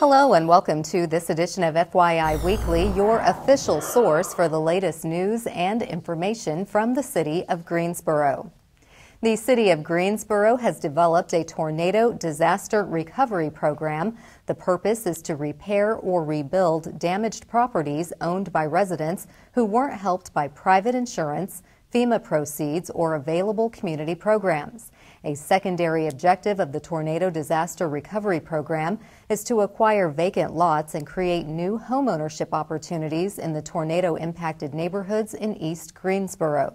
Hello and welcome to this edition of FYI Weekly, your official source for the latest news and information from the city of Greensboro. The city of Greensboro has developed a tornado disaster recovery program. The purpose is to repair or rebuild damaged properties owned by residents who weren't helped by private insurance, FEMA proceeds, or available community programs. A secondary objective of the Tornado Disaster Recovery Program is to acquire vacant lots and create new homeownership opportunities in the tornado-impacted neighborhoods in East Greensboro.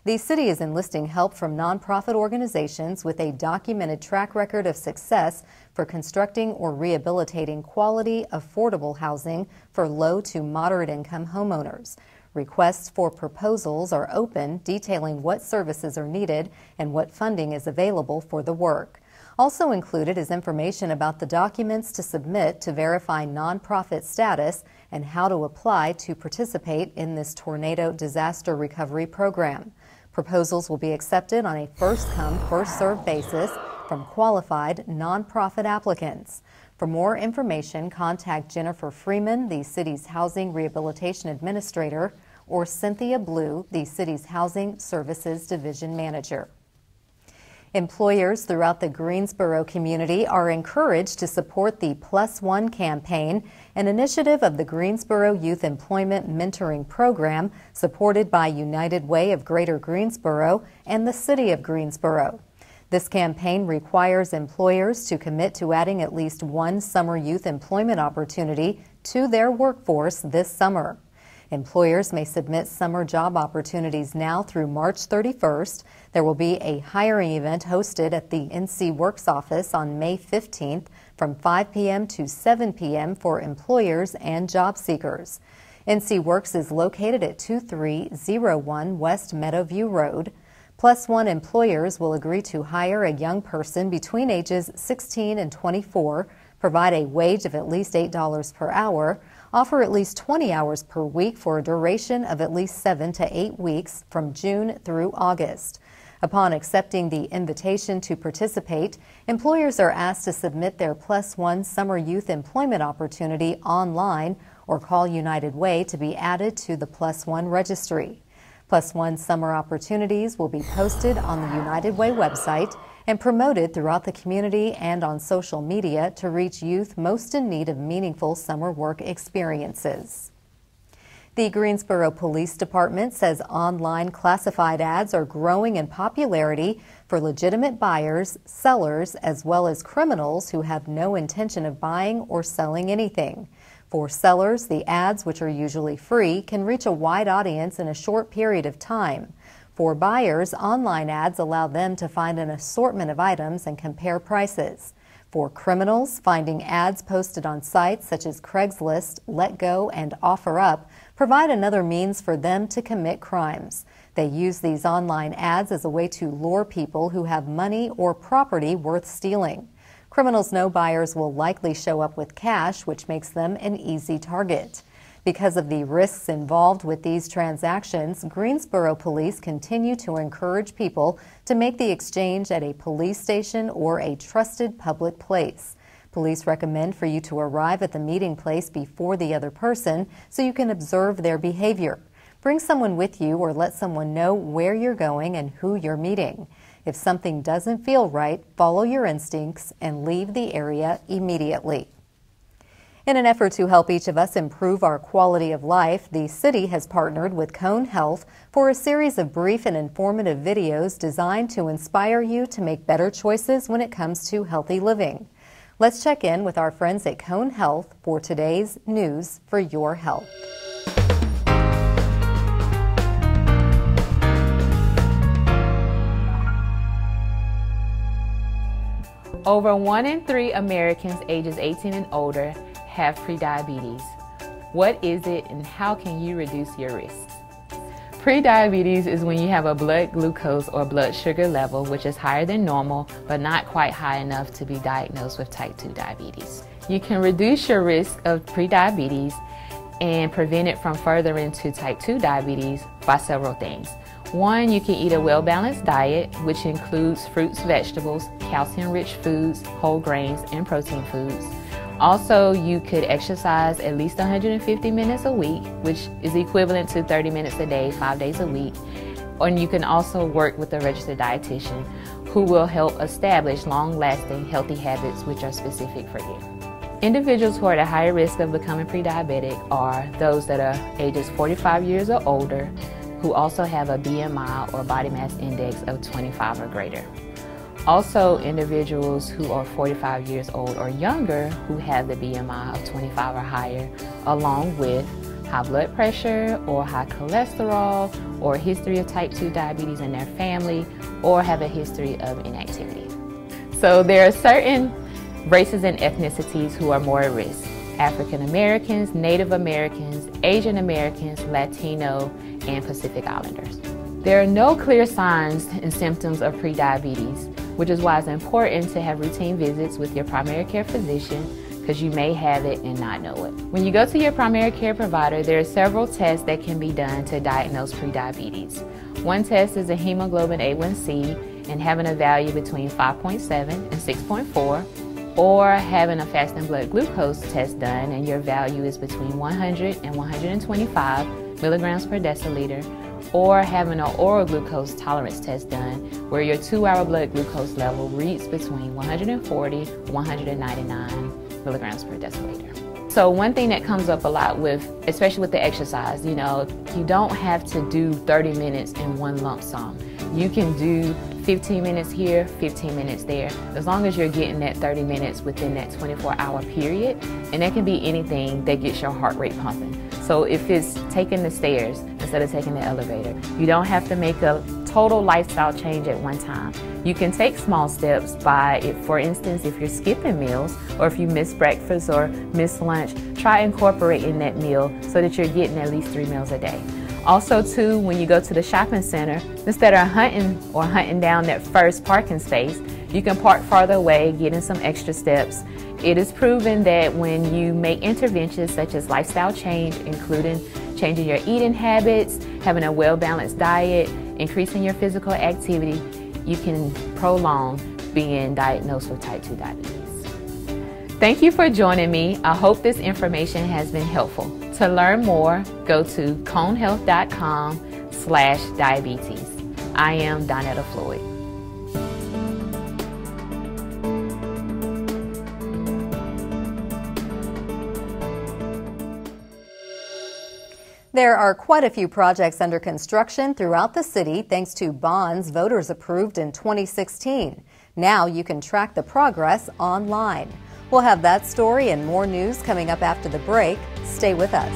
The city is enlisting help from nonprofit organizations with a documented track record of success for constructing or rehabilitating quality, affordable housing for low to moderate income homeowners. Requests for proposals are open, detailing what services are needed and what funding is available for the work. Also included is information about the documents to submit to verify nonprofit status and how to apply to participate in this tornado disaster recovery program. Proposals will be accepted on a first-come, first-served basis from qualified nonprofit applicants. For more information, contact Jennifer Freeman, the city's Housing Rehabilitation Administrator, or Cynthia Blue, the city's Housing Services Division Manager. Employers throughout the Greensboro community are encouraged to support the Plus One campaign, an initiative of the Greensboro Youth Employment Mentoring Program supported by United Way of Greater Greensboro and the City of Greensboro. This campaign requires employers to commit to adding at least one summer youth employment opportunity to their workforce this summer. Employers may submit summer job opportunities now through March 31st. There will be a hiring event hosted at the NC Works office on May 15th from 5 p.m. to 7 p.m. for employers and job seekers. NC Works is located at 2301 West Meadowview Road. Plus One employers will agree to hire a young person between ages 16 and 24, provide a wage of at least $8 per hour, offer at least 20 hours per week for a duration of at least 7 to 8 weeks from June through August. Upon accepting the invitation to participate, employers are asked to submit their Plus One summer youth employment opportunity online or call United Way to be added to the Plus One registry. Plus One summer opportunities will be posted on the United Way website and promoted throughout the community and on social media to reach youth most in need of meaningful summer work experiences. The Greensboro Police Department says online classified ads are growing in popularity for legitimate buyers, sellers, as well as criminals who have no intention of buying or selling anything. For sellers, the ads, which are usually free, can reach a wide audience in a short period of time. For buyers, online ads allow them to find an assortment of items and compare prices. For criminals, finding ads posted on sites such as Craigslist, LetGo, and OfferUp provide another means for them to commit crimes. They use these online ads as a way to lure people who have money or property worth stealing. Criminals know buyers will likely show up with cash, which makes them an easy target. Because of the risks involved with these transactions, Greensboro police continue to encourage people to make the exchange at a police station or a trusted public place. Police recommend for you to arrive at the meeting place before the other person so you can observe their behavior. Bring someone with you or let someone know where you're going and who you're meeting. If something doesn't feel right, follow your instincts and leave the area immediately. In an effort to help each of us improve our quality of life, the city has partnered with Cone Health for a series of brief and informative videos designed to inspire you to make better choices when it comes to healthy living. Let's check in with our friends at Cone Health for today's News for Your Health. Over 1 in 3 Americans ages 18 and older have prediabetes. What is it and how can you reduce your risks? Prediabetes is when you have a blood glucose or blood sugar level which is higher than normal but not quite high enough to be diagnosed with type 2 diabetes. You can reduce your risk of prediabetes and prevent it from furthering to type 2 diabetes by several things. One, you can eat a well-balanced diet, which includes fruits, vegetables, calcium-rich foods, whole grains, and protein foods. Also, you could exercise at least 150 minutes a week, which is equivalent to 30 minutes a day, 5 days a week. And you can also work with a registered dietitian who will help establish long-lasting healthy habits which are specific for you. Individuals who are at a higher risk of becoming pre-diabetic are those that are ages 45 years or older, who also have a BMI or body mass index of 25 or greater. Also, individuals who are 45 years old or younger who have the BMI of 25 or higher, along with high blood pressure or high cholesterol or a history of type 2 diabetes in their family or have a history of inactivity. So there are certain races and ethnicities who are more at risk: African Americans, Native Americans, Asian Americans, Latino, and Pacific Islanders. There are no clear signs and symptoms of prediabetes, which is why it's important to have routine visits with your primary care physician, because you may have it and not know it. When you go to your primary care provider, there are several tests that can be done to diagnose prediabetes. One test is a hemoglobin A1C and having a value between 5.7 and 6.4, or having a fasting blood glucose test done and your value is between 100 and 125 milligrams per deciliter, or having an oral glucose tolerance test done where your 2-hour blood glucose level reads between 140 and 199 milligrams per deciliter. So one thing that comes up a lot with, especially with the exercise, you don't have to do 30 minutes in one lump sum. You can do 15 minutes here, 15 minutes there, as long as you're getting that 30 minutes within that 24-hour period. And that can be anything that gets your heart rate pumping. So if it's taking the stairs instead of taking the elevator, you don't have to make a total lifestyle change at one time. You can take small steps by, for instance, if you're skipping meals or if you miss breakfast or miss lunch, try incorporating that meal so that you're getting at least 3 meals a day. Also too, when you go to the shopping center, instead of hunting down that first parking space, you can park farther away, get in some extra steps. It is proven that when you make interventions such as lifestyle change, including changing your eating habits, having a well-balanced diet, increasing your physical activity, you can prolong being diagnosed with type 2 diabetes. Thank you for joining me. I hope this information has been helpful. To learn more, go to conehealth.com/diabetes. I am Donetta Floyd. There are quite a few projects under construction throughout the city thanks to bonds voters approved in 2016. Now you can track the progress online. We'll have that story and more news coming up after the break. Stay with us.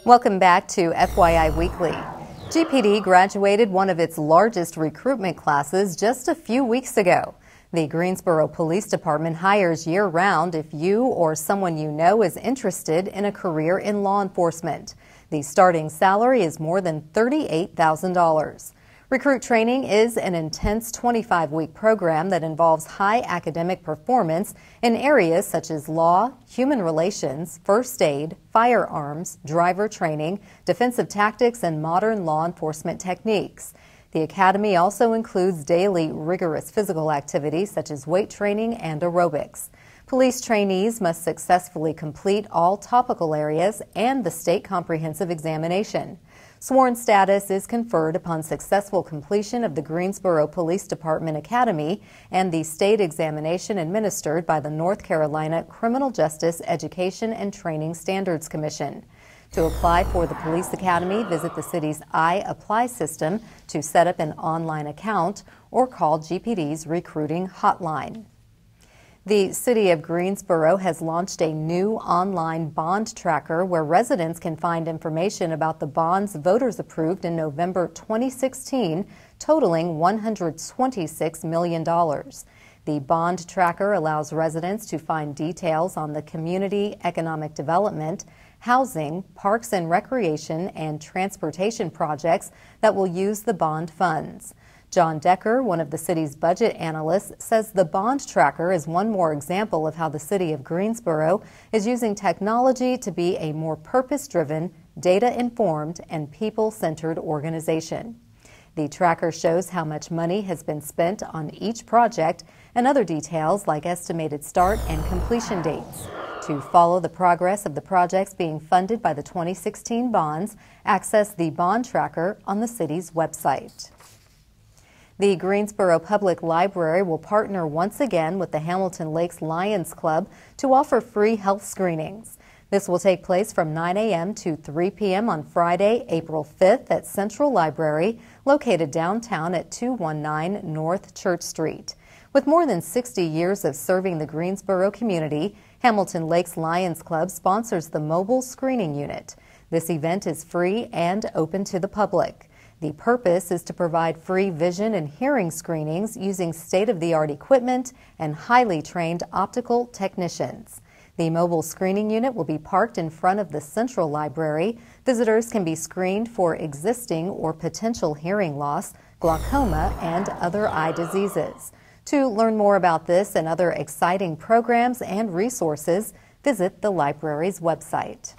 Welcome back to FYI Weekly. GPD graduated one of its largest recruitment classes just a few weeks ago. The Greensboro Police Department hires year-round if you or someone you know is interested in a career in law enforcement. The starting salary is more than $38,000. Recruit training is an intense 25-week program that involves high academic performance in areas such as law, human relations, first aid, firearms, driver training, defensive tactics, and modern law enforcement techniques. The academy also includes daily rigorous physical activities such as weight training and aerobics. Police trainees must successfully complete all topical areas and the state comprehensive examination. Sworn status is conferred upon successful completion of the Greensboro Police Department Academy and the state examination administered by the North Carolina Criminal Justice Education and Training Standards Commission. To apply for the Police Academy, visit the city's iApply system to set up an online account or call GPD's recruiting hotline. The City of Greensboro has launched a new online bond tracker where residents can find information about the bonds voters approved in November 2016, totaling $126 million. The bond tracker allows residents to find details on the community, economic development, housing, parks and recreation, and transportation projects that will use the bond funds. John Decker, one of the city's budget analysts, says the bond tracker is one more example of how the city of Greensboro is using technology to be a more purpose-driven, data-informed, and people-centered organization. The tracker shows how much money has been spent on each project and other details like estimated start and completion dates. To follow the progress of the projects being funded by the 2016 bonds, access the bond tracker on the city's website. The Greensboro Public Library will partner once again with the Hamilton Lakes Lions Club to offer free health screenings. This will take place from 9 a.m. to 3 p.m. on Friday, April 5th at Central Library, located downtown at 219 North Church Street. With more than 60 years of serving the Greensboro community, Hamilton Lakes Lions Club sponsors the mobile screening unit. This event is free and open to the public. The purpose is to provide free vision and hearing screenings using state-of-the-art equipment and highly trained optical technicians. The mobile screening unit will be parked in front of the Central Library. Visitors can be screened for existing or potential hearing loss, glaucoma, and other eye diseases. To learn more about this and other exciting programs and resources, visit the library's website.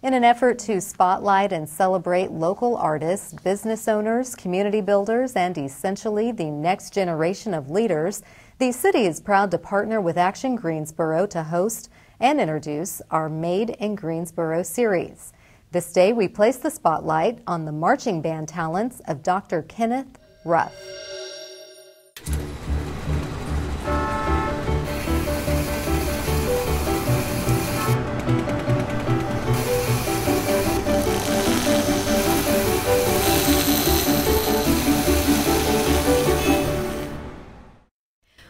In an effort to spotlight and celebrate local artists, business owners, community builders, and essentially the next generation of leaders, the city is proud to partner with Action Greensboro to host and introduce our Made in Greensboro series. This day, we place the spotlight on the marching band talents of Dr. Kenneth Ruff.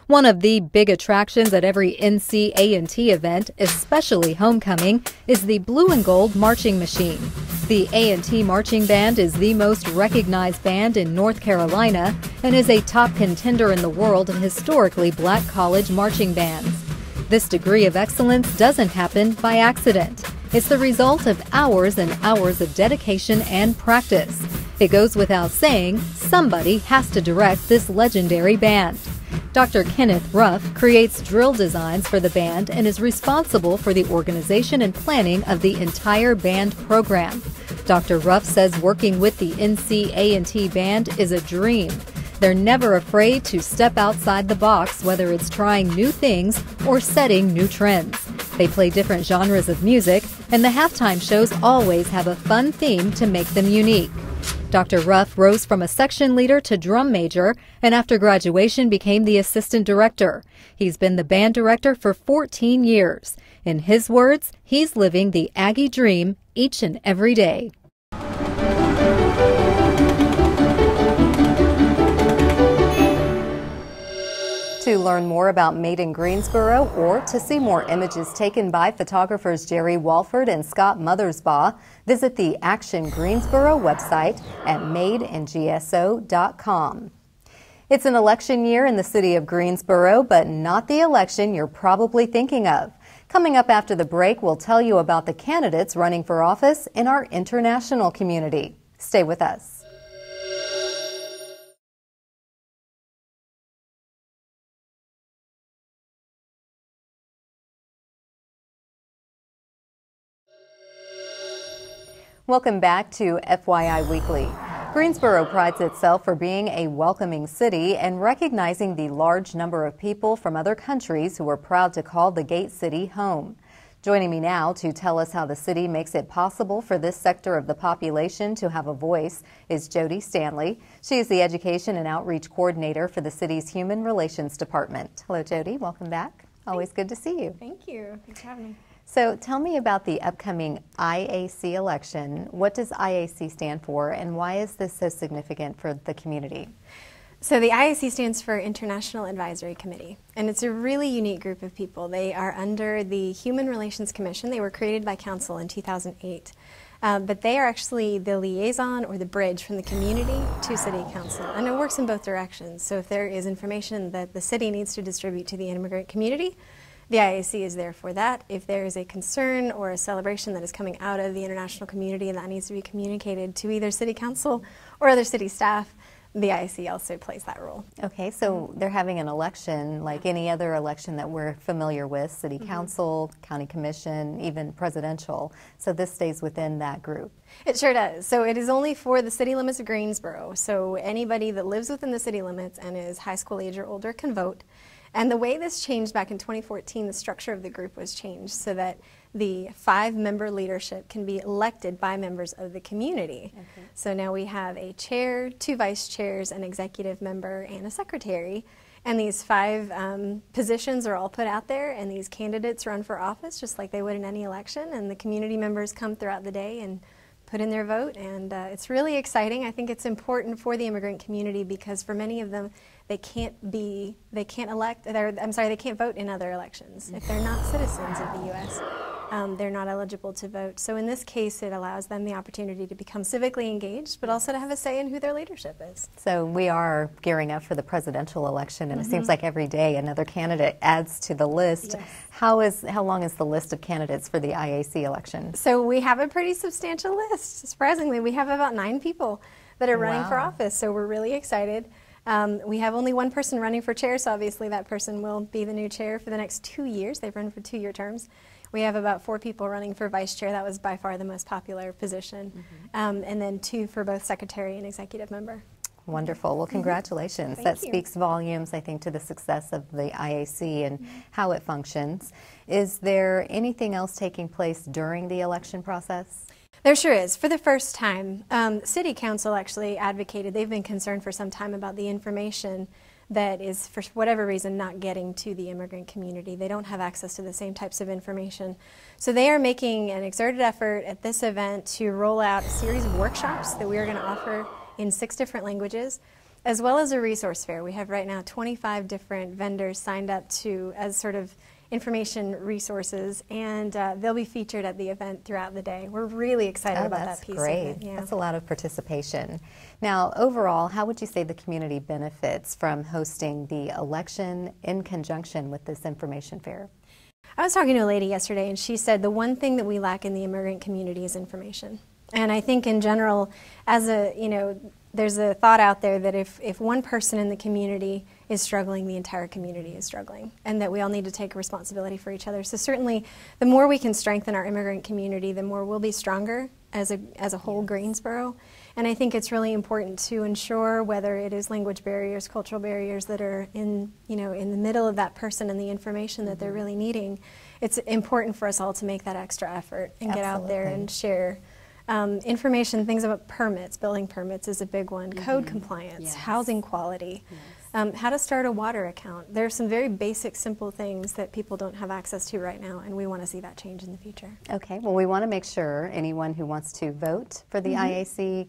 One of the big attractions at every NC-A&T event, especially homecoming, is the Blue and Gold Marching Machine. The A&T Marching Band is the most recognized band in North Carolina and is a top contender in the world in historically black college marching bands. This degree of excellence doesn't happen by accident. It's the result of hours and hours of dedication and practice. It goes without saying, somebody has to direct this legendary band. Dr. Kenneth Ruff creates drill designs for the band and is responsible for the organization and planning of the entire band program. Dr. Ruff says working with the NC-A&T band is a dream. They're never afraid to step outside the box, whether it's trying new things or setting new trends. They play different genres of music, and the halftime shows always have a fun theme to make them unique. Dr. Ruff rose from a section leader to drum major, and after graduation became the assistant director. He's been the band director for 14 years. In his words, he's living the Aggie dream each and every day. To learn more about Made in Greensboro or to see more images taken by photographers Jerry Walford and Scott Mothersbaugh, visit the Action Greensboro website at madeingso.com. It's an election year in the city of Greensboro, but not the election you're probably thinking of. Coming up after the break, we'll tell you about the candidates running for office in our international community. Stay with us. Welcome back to FYI Weekly. Greensboro prides itself for being a welcoming city and recognizing the large number of people from other countries who are proud to call the Gate City home. Joining me now to tell us how the city makes it possible for this sector of the population to have a voice is Jody Stanley. She is the Education and Outreach Coordinator for the city's Human Relations Department. Hello, Jody. Welcome back. Always good to see you. Thank you. Thanks for having me. So tell me about the upcoming IAC election. What does IAC stand for, and why is this so significant for the community? So the IAC stands for International Advisory Committee, and it's a really unique group of people. They are under the Human Relations Commission. They were created by Council in 2008, but they are actually the liaison or the bridge from the community to City Council, and it works in both directions. So if there is information that the city needs to distribute to the immigrant community, the IAC is there for that. If there is a concern or a celebration that is coming out of the international community and that needs to be communicated to either City Council or other city staff, the IAC also plays that role. Okay, so they're having an election like any other election that we're familiar with, city council, county commission, even presidential. So this stays within that group. It sure does. So it is only for the city limits of Greensboro. So anybody that lives within the city limits and is high school age or older can vote. And the way this changed back in 2014, the structure of the group was changed so that the 5-member leadership can be elected by members of the community. Okay. So now we have a chair, 2 vice chairs, an executive member, and a secretary. And these 5 positions are all put out there, and these candidates run for office just like they would in any election. And the community members come throughout the day and put in their vote, and it's really exciting. I think it's important for the immigrant community because for many of them, they can't vote in other elections. If they're not citizens of the U.S., they're not eligible to vote. So in this case, it allows them the opportunity to become civically engaged, but also to have a say in who their leadership is. So we are gearing up for the presidential election, and it seems like every day another candidate adds to the list. Yes. How long is the list of candidates for the IAC election? So we have a pretty substantial list. Surprisingly, we have about 9 people that are running for office, so we're really excited. We have only 1 person running for chair, so obviously that person will be the new chair for the next 2 years. They've run for 2-year terms. We have about 4 people running for vice chair. That was by far the most popular position. And then 2 for both secretary and executive member. Wonderful. Well, congratulations. That speaks volumes, I think, to the success of the IAC and how it functions. Is there anything else taking place during the election process? There sure is. For the first time, City Council actually advocated, they've been concerned for some time about the information that is, for whatever reason, not getting to the immigrant community. They don't have access to the same types of information. So they are making an exerted effort at this event to roll out a series of workshops that we are going to offer in 6 different languages, as well as a resource fair. We have right now 25 different vendors signed up as sort of information resources, and they'll be featured at the event throughout the day. We're really excited about that piece. That's great. Of it. Yeah. That's a lot of participation. Now, overall, how would you say the community benefits from hosting the election in conjunction with this information fair? I was talking to a lady yesterday, and she said the one thing that we lack in the immigrant community is information. And I think in general, there's a thought out there that if one person in the community is struggling, the entire community is struggling, and that we all need to take responsibility for each other. So certainly, the more we can strengthen our immigrant community, the more we'll be stronger as a whole Greensboro. And I think it's really important to ensure, whether it is language barriers, cultural barriers that are in the middle of that person and the information that they're really needing, it's important for us all to make that extra effort and get out there and share information, things about permits. Building permits is a big one. Code compliance, housing quality, how to start a water account. There are some very basic, simple things that people don't have access to right now, and we want to see that change in the future. Okay, well, we want to make sure anyone who wants to vote for the IAC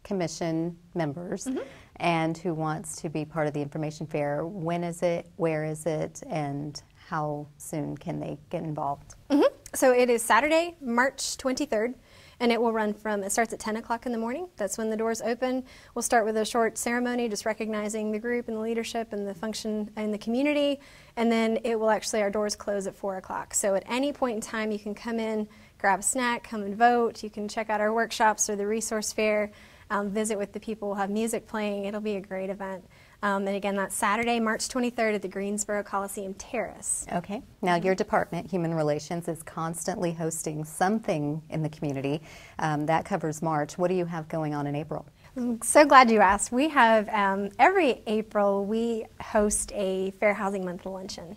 Commission members and who wants to be part of the information fair, when is it, where is it, and how soon can they get involved? So it is Saturday, March 23rd. And it will run it starts at 10 o'clock in the morning. That's when the doors open. We'll start with a short ceremony, just recognizing the group and the leadership and the function in the community. And then our doors close at 4 o'clock. So at any point in time, you can come in, grab a snack, come and vote. You can check out our workshops or the resource fair, visit with the people. We'll have music playing. It'll be a great event. And again, that's Saturday, March 23rd at the Greensboro Coliseum Terrace. Okay. Now, your department, Human Relations, is constantly hosting something in the community. That covers March. What do you have going on in April? I'm so glad you asked. We have, every April, we host a Fair Housing Month luncheon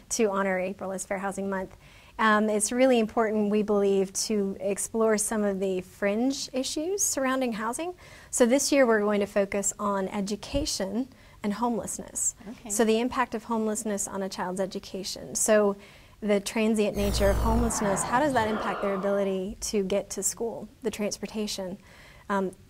to honor April as Fair Housing Month. It's really important, we believe, to explore some of the fringe issues surrounding housing. So this year we're going to focus on education and homelessness. Okay. So the impact of homelessness on a child's education. So the transient nature of homelessness, how does that impact their ability to get to school, the transportation,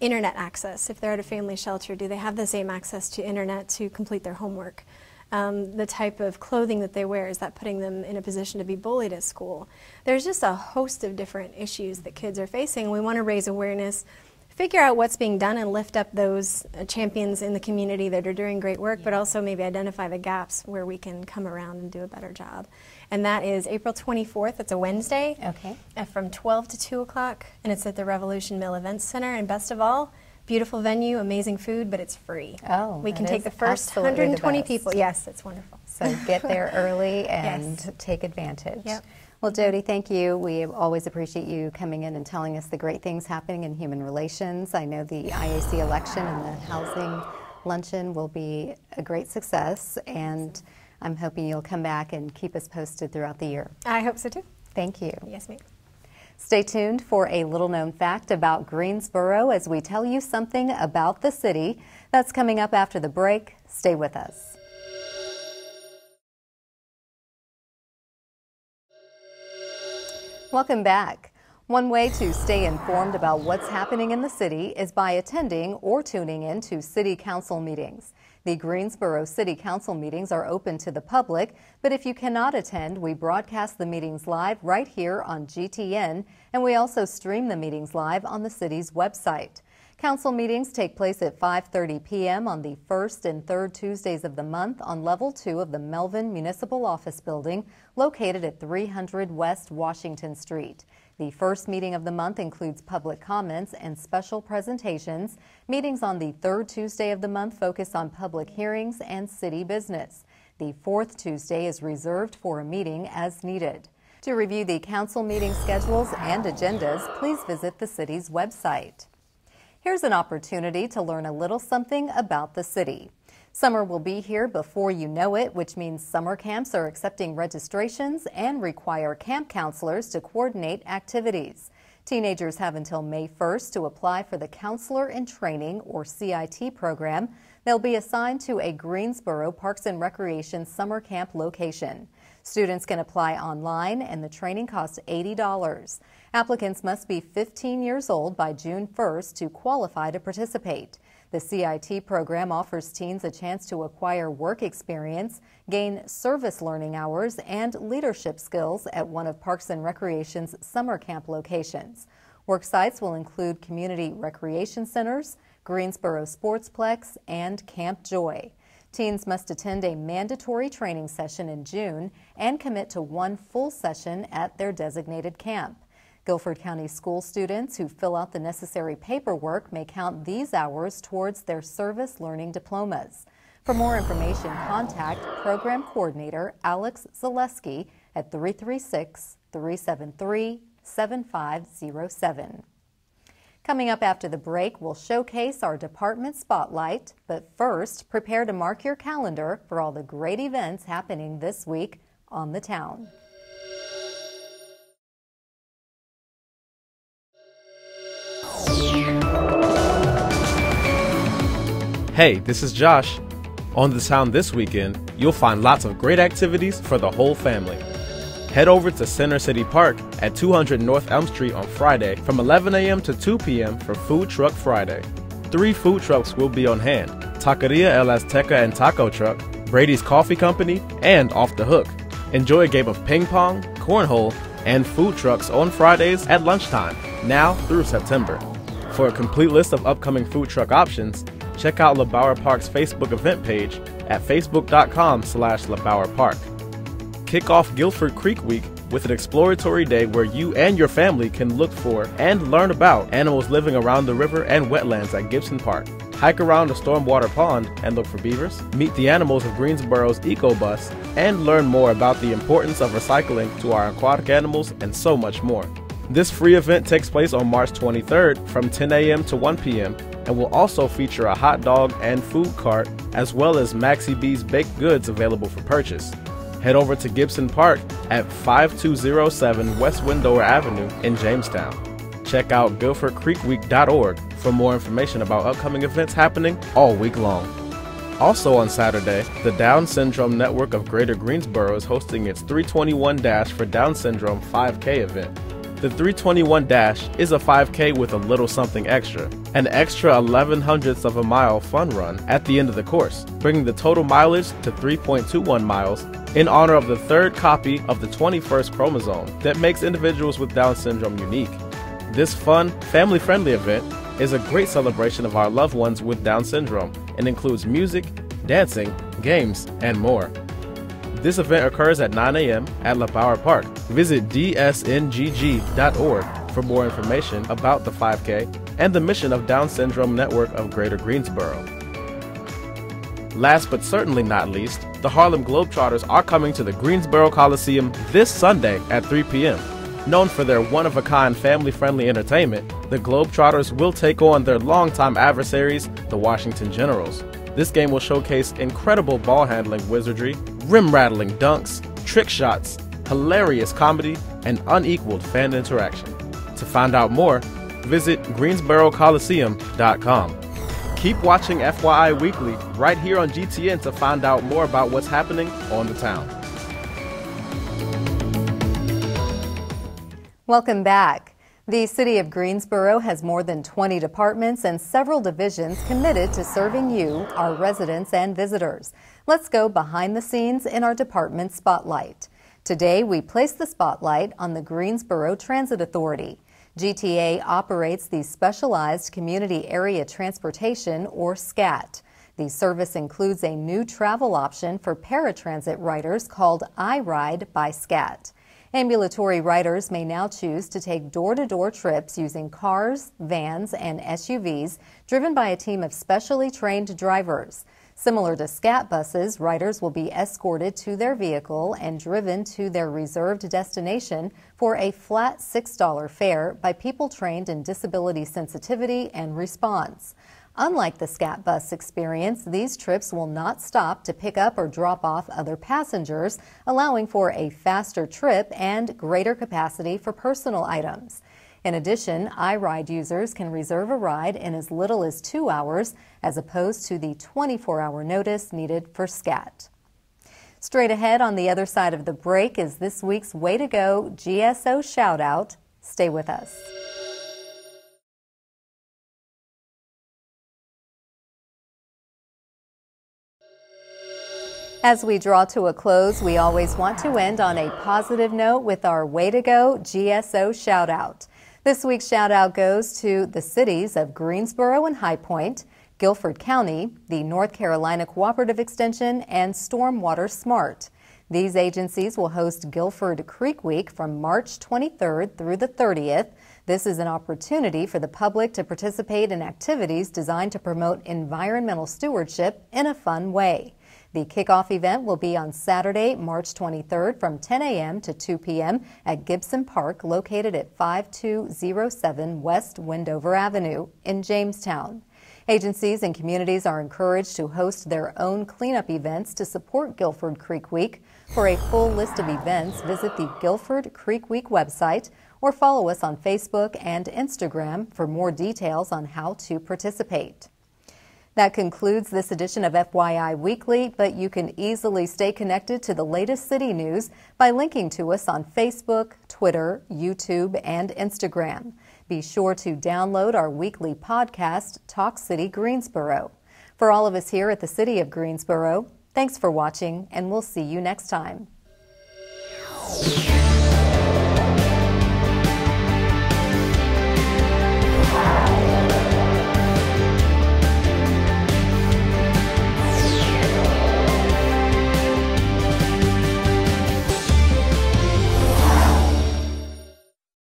internet access? If they're at a family shelter, do they have the same access to internet to complete their homework? The type of clothing that they wear, is that putting them in a position to be bullied at school? There's just a host of different issues that kids are facing. We want to raise awareness, figure out what's being done, and lift up those champions in the community that are doing great work, but also maybe identify the gaps where we can come around and do a better job. And that is April 24th. It's a Wednesday. Okay. From 12 to 2 o'clock, and it's at the Revolution Mill Events Center. And best of all, beautiful venue, amazing food, but it's free. Oh, we can take the first 120 people. Yes, it's wonderful. So get there early and Yes. take advantage. Yep. Well, Jody, thank you. We always appreciate you coming in and telling us the great things happening in human relations. I know the IAC election and the housing luncheon will be a great success, and I'm hoping you'll come back and keep us posted throughout the year. I hope so too. Thank you. Yes, ma'am. Stay tuned for a little-known fact about Greensboro as we tell you something about the city. That's coming up after the break. Stay with us. Welcome back. One way to stay informed about what's happening in the city is by attending or tuning in to City Council meetings. The Greensboro City Council meetings are open to the public, but if you cannot attend, we broadcast the meetings live right here on GTN, and we also stream the meetings live on the city's website. Council meetings take place at 5:30 p.m. on the first and third Tuesdays of the month on Level 2 of the Melvin Municipal Office Building, located at 300 West Washington Street. The first meeting of the month includes public comments and special presentations. Meetings on the third Tuesday of the month focus on public hearings and city business. The fourth Tuesday is reserved for a meeting as needed. To review the council meeting schedules and agendas, please visit the city's website. Here's an opportunity to learn a little something about the city. Summer will be here before you know it, which means summer camps are accepting registrations and require camp counselors to coordinate activities. Teenagers have until May 1st to apply for the Counselor in Training, or CIT program. They'll be assigned to a Greensboro Parks and Recreation summer camp location. Students can apply online, and the training costs $80. Applicants must be 15 years old by June 1st to qualify to participate. The CIT program offers teens a chance to acquire work experience, gain service learning hours, and leadership skills at one of Parks and Recreation's summer camp locations. Work sites will include community recreation centers, Greensboro Sportsplex, and Camp Joy. Teens must attend a mandatory training session in June and commit to one full session at their designated camp. Guilford County school students who fill out the necessary paperwork may count these hours towards their service learning diplomas. For more information, contact Program Coordinator Alex Zaleski at 336-373-7507. Coming up after the break, we'll showcase our department spotlight, but first, prepare to mark your calendar for all the great events happening this week on the town. Hey, this is Josh. On the town this weekend, you'll find lots of great activities for the whole family. Head over to Center City Park at 200 North Elm Street on Friday from 11 a.m. to 2 p.m. for Food Truck Friday. 3 food trucks will be on hand: Taqueria El Azteca and Taco Truck, Brady's Coffee Company, and Off the Hook. Enjoy a game of ping pong, cornhole, and food trucks on Fridays at lunchtime, now through September. For a complete list of upcoming food truck options, check out LaBauer Park's Facebook event page at facebook.com/LaBauer Park. Kick off Guilford Creek Week with an exploratory day where you and your family can look for and learn about animals living around the river and wetlands at Gibson Park. Hike around a stormwater pond and look for beavers, meet the animals of Greensboro's EcoBus, and learn more about the importance of recycling to our aquatic animals, and so much more. This free event takes place on March 23rd from 10 a.m. to 1 p.m. and will also feature a hot dog and food cart, as well as Maxie B's baked goods available for purchase. Head over to Gibson Park at 5207 West Windower Avenue in Jamestown. Check out guilfordcreekweek.org for more information about upcoming events happening all week long. Also on Saturday, the Down Syndrome Network of Greater Greensboro is hosting its 321 Dash for Down Syndrome 5K event. The 321 Dash is a 5K with a little something extra, an extra 11/100ths of a mile fun run at the end of the course, bringing the total mileage to 3.21 miles in honor of the third copy of the 21st chromosome that makes individuals with Down syndrome unique. This fun, family-friendly event is a great celebration of our loved ones with Down syndrome and includes music, dancing, games, and more. This event occurs at 9 a.m. at LaBauer Park. Visit dsngg.org for more information about the 5K and the Mission of Down Syndrome Network of Greater Greensboro. Last but certainly not least, the Harlem Globetrotters are coming to the Greensboro Coliseum this Sunday at 3 p.m. Known for their one-of-a-kind family-friendly entertainment, the Globetrotters will take on their longtime adversaries, the Washington Generals. This game will showcase incredible ball-handling wizardry, rim-rattling dunks, trick shots, hilarious comedy, and unequaled fan interaction. To find out more, visit GreensboroColiseum.com. Keep watching FYI Weekly right here on GTN to find out more about what's happening on the town. Welcome back. The City of Greensboro has more than 20 departments and several divisions committed to serving you, our residents and visitors. Let's go behind the scenes in our department spotlight. Today, we place the spotlight on the Greensboro Transit Authority. GTA operates the Specialized Community Area Transportation, or SCAT. The service includes a new travel option for paratransit riders called iRide by SCAT. Ambulatory riders may now choose to take door-to-door trips using cars, vans, and SUVs driven by a team of specially trained drivers. Similar to SCAT buses, riders will be escorted to their vehicle and driven to their reserved destination for a flat $6 fare by people trained in disability sensitivity and response. Unlike the SCAT bus experience, these trips will not stop to pick up or drop off other passengers, allowing for a faster trip and greater capacity for personal items. In addition, iRide users can reserve a ride in as little as 2 hours, as opposed to the 24-hour notice needed for SCAT. Straight ahead on the other side of the break is this week's Way to Go GSO shout-out. Stay with us. As we draw to a close, we always want to end on a positive note with our Way to Go GSO shout-out. This week's shout-out goes to the cities of Greensboro and High Point, Guilford County, the North Carolina Cooperative Extension, and Stormwater Smart. These agencies will host Guilford Creek Week from March 23rd through the 30th. This is an opportunity for the public to participate in activities designed to promote environmental stewardship in a fun way. The kickoff event will be on Saturday, March 23rd from 10 a.m. to 2 p.m. at Gibson Park, located at 5207 West Wendover Avenue in Jamestown. Agencies and communities are encouraged to host their own cleanup events to support Guilford Creek Week. For a full list of events, visit the Guilford Creek Week website or follow us on Facebook and Instagram for more details on how to participate. That concludes this edition of FYI Weekly, but you can easily stay connected to the latest city news by linking to us on Facebook, Twitter, YouTube, and Instagram. Be sure to download our weekly podcast, Talk City Greensboro. For all of us here at the City of Greensboro, thanks for watching, and we'll see you next time.